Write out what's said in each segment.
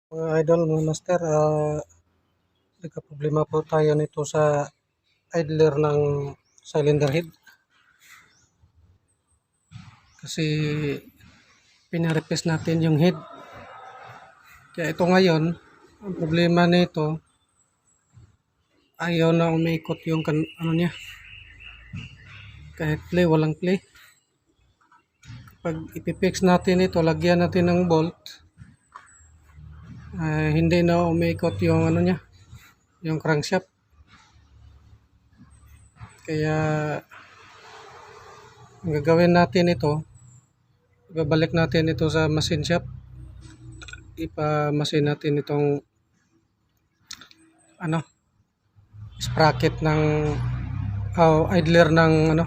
Mga idol, mga master, nagka-problema po tayo nito sa idler ng cylinder head. Kasi pinareplace natin yung head. Kaya ito ngayon, ang problema nito, ayaw na umiikot yung ano niya. Kahit play, walang play. Pag ipifix natin ito, lagyan natin ng bolt, hindi na umiikot yung ano niya, yung crankshaft. Kaya ang gagawin natin ito, ibabalik natin ito sa machine shop. Ipamasin natin itong ano, sprocket ng idler ng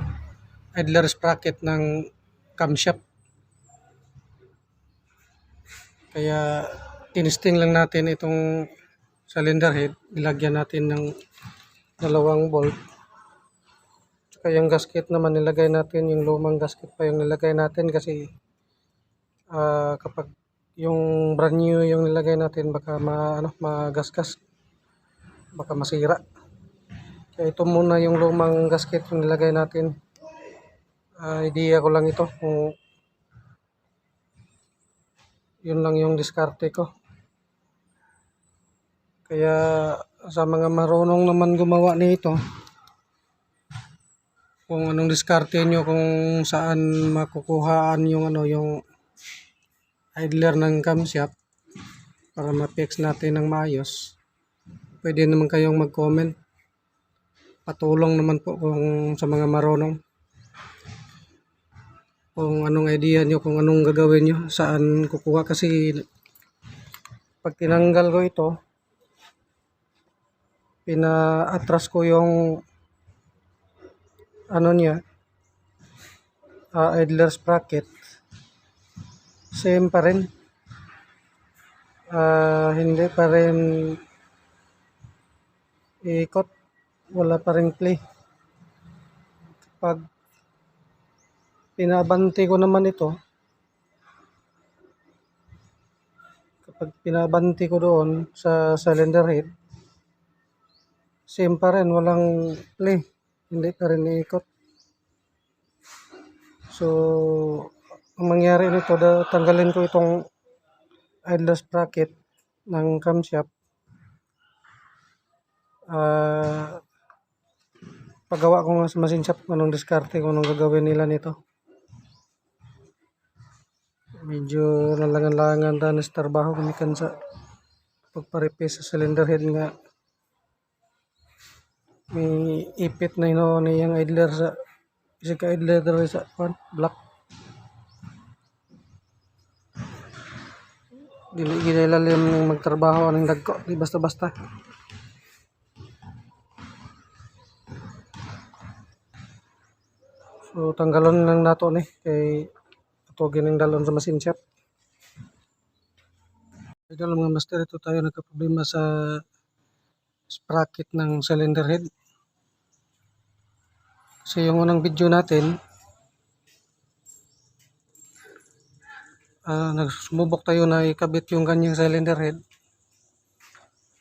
idler sprocket ng camshaft. Kaya tinisting lang natin itong cylinder head, ilagyan natin ng dalawang bolt. Tsaka yung gasket naman nilagay natin, yung lumang gasket pa yung nilagay natin kasi kapag yung brand new yung nilagay natin baka magasgas, baka masira. Kaya ito muna yung lumang gasket yung nilagay natin. Idea ko lang ito kung yun lang yung diskarte ko. Kaya sa mga marunong naman gumawa nito, kung anong diskarte nyo, kung saan makukuhaan yung yung idler ng camshaft para ma-fix natin ng maayos, pwede naman kayong mag-comment. Patulong naman po kung sa mga marunong. Kung anong idea nyo, kung anong gagawin nyo, saan kukuha. Kasi pag tinanggal ko ito, pina-atras ko yung niya, idler sprocket, same pa rin. Hindi pa rin ikot, wala pa rin play. Pag pinabanti ko naman ito, kapag pinabanti ko doon sa cylinder head, same pa rin, walang play, hindi pa rin ikot. So ang mangyari nito, tanggalin ko itong idler sprocket ng camshaft. Pagawa ko nga sa machine shop anong diskarte, kung anong gagawin nila nito. Medyo nalangan-langan na sa trabaho kumikan sa pagpa-replace sa cylinder head nga may ipit na niyang idler sa isa ka idler sa block. Dili ginailalim ng magtrabaho anong dagko, di basta-basta. So tanggalon lang nato ni kay ato gining dalon sa machine shop. Idol mga master, ito tayo nagka-problema sa sprocket ng cylinder head. Kasi yung unang video natin, nagsumubok tayo na ikabit yung kanyang cylinder head.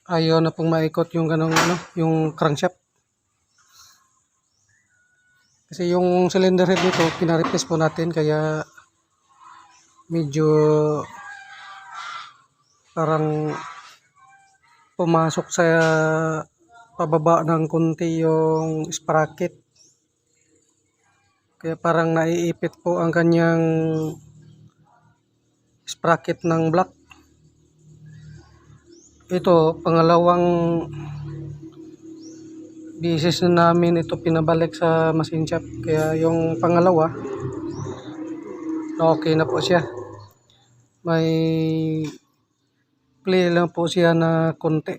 Ayaw na pong maikot yung yung crankshaft. Kasi yung cylinder head nito, pina-replace po natin kaya medyo parang pumasok sa pababa ng konti yung sprocket. Kaya parang naiipit po ang kanyang sprocket ng block. Ito, pangalawang bisis na namin ito pinabalik sa machine shop. Kaya yung pangalawa, okay na po siya. May play lang po siya na konti.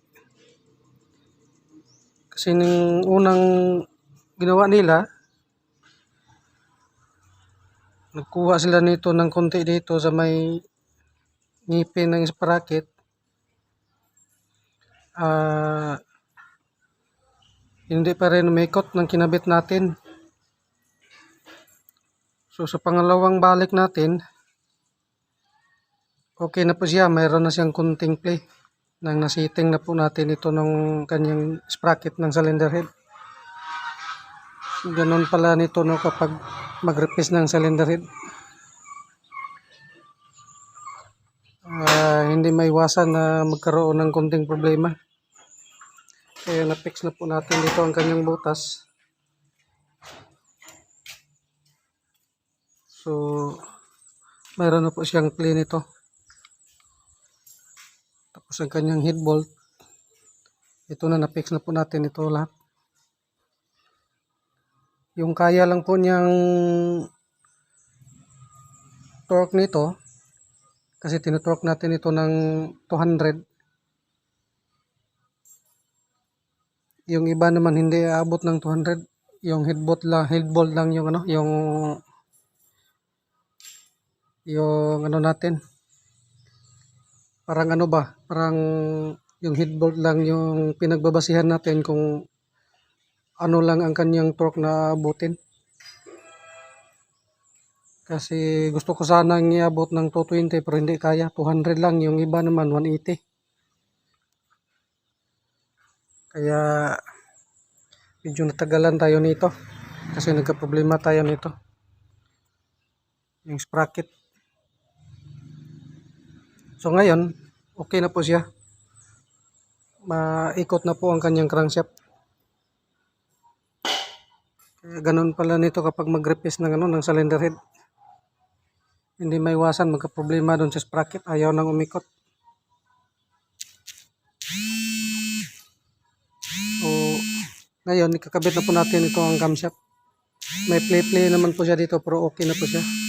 Kasi nung unang ginawa nila, nagkuha sila nito ng konti dito sa may ngipin ng sprocket. Hindi pa rin umikot ng kinabit natin. So sa pangalawang balik natin, Okay na po siya. Mayroon na siyang konting play. Nang nasiting na po natin ito ng kanyang sprocket ng cylinder head. Ganon pala nito no kapag mag-replace ng cylinder head. Hindi maiwasan na magkaroon ng konting problema. Kaya na-fix na po natin dito ang kanyang butas. So, mayroon na po siyang play nito. Tapos ang kanyang head bolt. Ito na, na-fix na po natin ito lahat. Yung kaya lang po niyang torque nito, kasi tinutorque natin ito ng 200. Yung iba naman hindi aabot ng 200. Yung head bolt lang yung ano, yung ano natin. Parang ano ba? Parang yung head bolt lang yung pinagbabasihan natin kung ano lang ang kanyang torque na abutin. Kasi gusto ko sanang iabot ng 220 pero hindi kaya. 200 lang. Yung iba naman 180. Kaya medyo natagalan tayo nito. Kasi nagka-problema tayo nito. Yung sprocket. So ngayon, okay na po siya. Maikot na po ang kanyang crankshaft. Kaya ganun pala nito kapag mag-replace ng cylinder head. Hindi maiwasan magka-problema doon sa sprocket. Ayaw nang umikot. So, ngayon, ikakabit na po natin ito ang camshaft. May play naman po siya dito pero okay na po siya.